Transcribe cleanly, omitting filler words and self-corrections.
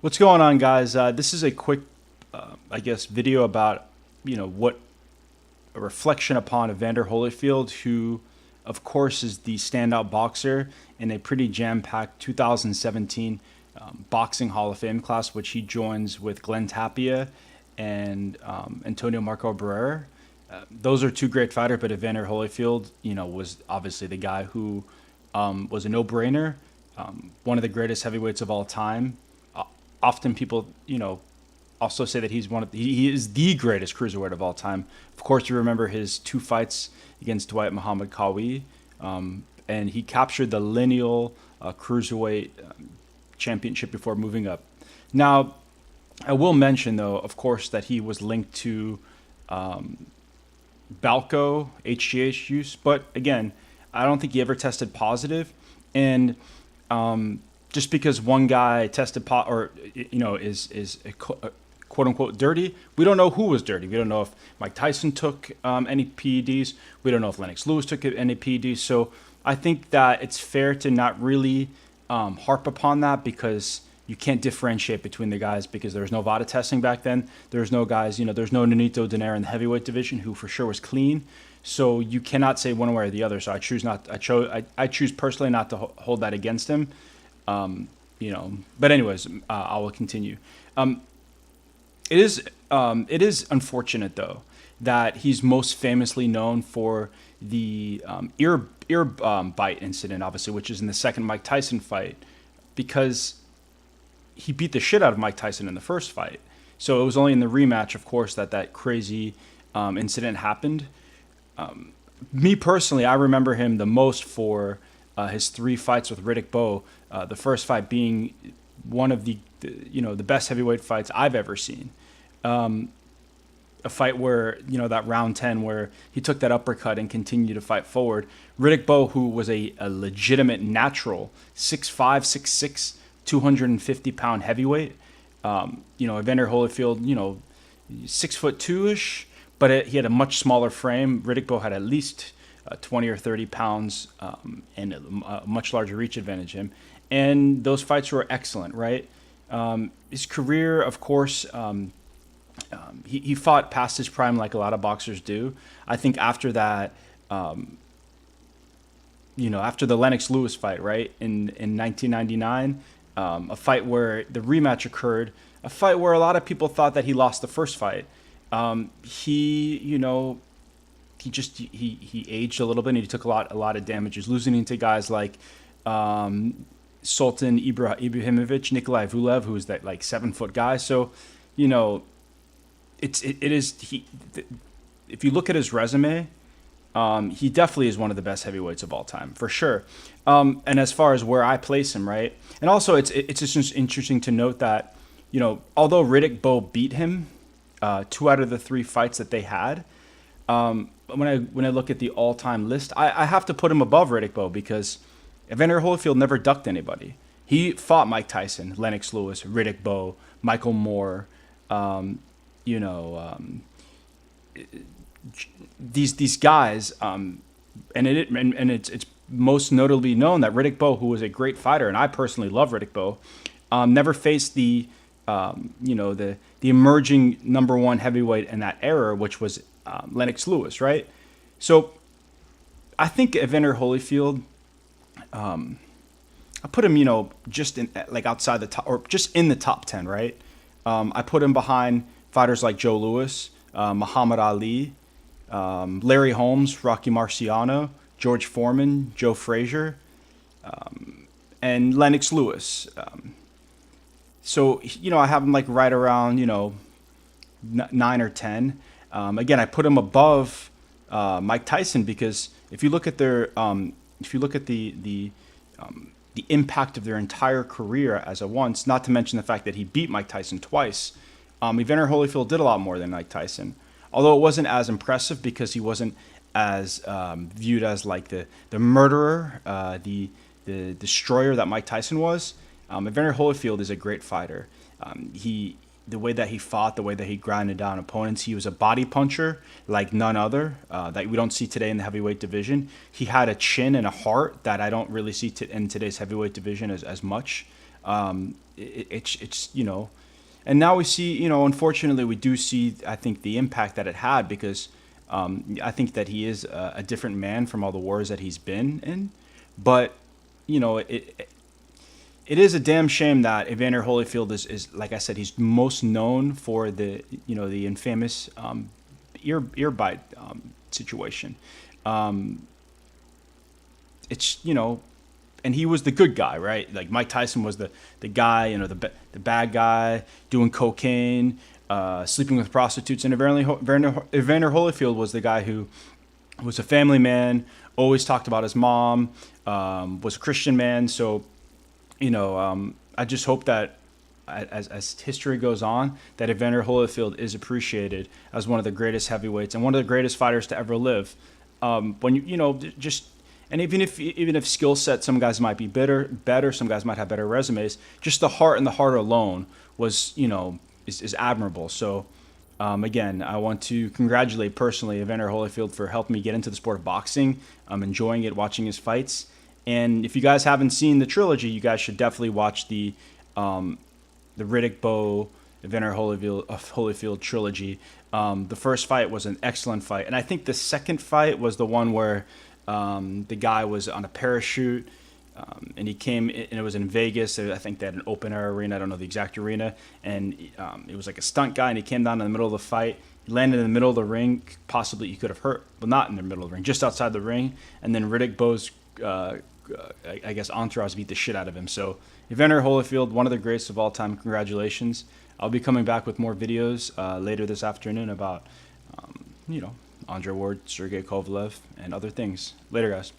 What's going on, guys? This is a quick, I guess, video about what a reflection upon Evander Holyfield, who, of course, is the standout boxer in a pretty jam-packed 2017 Boxing Hall of Fame class, which he joins with Glenn Tapia and Antonio Marco Barrera. Those are two great fighters, but Evander Holyfield, was obviously the guy who was a no-brainer, one of the greatest heavyweights of all time. Often people, also say that he is the greatest cruiserweight of all time. Of course, you remember his two fights against Dwight Muhammad Qawi, and he captured the lineal cruiserweight championship before moving up. Now, I will mention, though, of course, that he was linked to Balco HGH use, but again, I don't think he ever tested positive, and just because one guy tested or is a quote unquote dirty, we don't know who was dirty. We don't know if Mike Tyson took any PEDs. We don't know if Lennox Lewis took any PEDs. So I think that it's fair to not really harp upon that, because you can't differentiate between the guys, because there was no VADA testing back then. There's no guys, there's no Nonito Donaire in the heavyweight division who for sure was clean. So you cannot say one way or the other. So I choose not. I choose personally not to hold that against him. But anyways, I will continue. It is unfortunate, though, that he's most famously known for the ear bite incident, obviously, which is in the second Mike Tyson fight, because he beat the shit out of Mike Tyson in the first fight. So it was only in the rematch, of course, that crazy incident happened. Me personally, I remember him the most for his three fights with Riddick Bowe. The first fight being one of the best heavyweight fights I've ever seen. A fight where, that round 10 where he took that uppercut and continued to fight forward. Riddick Bowe, who was a legitimate natural 6'5", 6'6", 250-pound heavyweight. Evander Holyfield, 6'2" ish, but he had a much smaller frame. Riddick Bowe had at least 20 or 30 pounds and a much larger reach advantage him. And those fights were excellent, right? His career, of course, he fought past his prime like a lot of boxers do. I think after that, after the Lennox Lewis fight, right, in 1999, a fight where the rematch occurred, a fight where a lot of people thought that he lost the first fight. He aged a little bit, and he took a lot of damages, losing to guys like Sultan Ibrahimovic, Nikolai Vulev, who was that 7-foot guy. So, if you look at his resume, he definitely is one of the best heavyweights of all time, for sure. And as far as where I place him, right, and also it's just interesting to note that although Riddick Bowe beat him 2 out of the 3 fights that they had. When I look at the all-time list, I have to put him above Riddick Bowe, because Evander Holyfield never ducked anybody. He fought Mike Tyson, Lennox Lewis, Riddick Bowe, Michael Moore, these guys, and it's most notably known that Riddick Bowe, who was a great fighter, and I personally love Riddick Bowe, never faced the emerging number one heavyweight in that era, which was Lennox Lewis, right? So I think Evander Holyfield, I put him, just in outside the top, or just in the top 10, right? I put him behind fighters like Joe Louis, Muhammad Ali, Larry Holmes, Rocky Marciano, George Foreman, Joe Frazier, and Lennox Lewis. So, I have him right around, 9 or 10. Again, I put him above Mike Tyson, because if you look at the impact of their entire career as a once, not to mention the fact that he beat Mike Tyson twice, Evander Holyfield did a lot more than Mike Tyson. Although it wasn't as impressive, because he wasn't as viewed as the murderer, the destroyer that Mike Tyson was. Evander Holyfield is a great fighter. The way that he fought, the way that he grinded down opponents, he was a body puncher like none other that we don't see today in the heavyweight division. He had a chin and a heart that I don't really see in today's heavyweight division as much. It's and now we see, unfortunately, we do see, I think, the impact that it had, because I think that he is a different man from all the wars that he's been in. But, it is a damn shame that Evander Holyfield is, like I said, he's most known for the infamous ear bite situation. Um, it's and he was the good guy, right? Like Mike Tyson was the guy, the bad guy doing cocaine, sleeping with prostitutes, and Evander Holyfield was the guy who was a family man, always talked about his mom, was a Christian man. So I just hope that as history goes on, that Evander Holyfield is appreciated as one of the greatest heavyweights and one of the greatest fighters to ever live. When just and even if skill set, some guys might be better, some guys might have better resumes. Just the heart and the heart alone was is admirable. So again, I want to congratulate personally Evander Holyfield for helping me get into the sport of boxing. I'm enjoying it, watching his fights. And if you guys haven't seen the trilogy, you guys should definitely watch the Riddick Bowe Evander Holyfield trilogy. The first fight was an excellent fight, and I think the second fight was the one where the guy was on a parachute, and he came, and it was in Vegas. I think they had an open air arena. I don't know the exact arena, and it was like a stunt guy, and he came down in the middle of the fight. He landed in the middle of the ring. Possibly he could have hurt, but not in the middle of the ring, just outside the ring. And then Riddick Bowe's I guess entourage beat the shit out of him. So Evander Holyfield, one of the greatest of all time. Congratulations. I'll be coming back with more videos later this afternoon about, Andre Ward, Sergey Kovalev, and other things. Later, guys.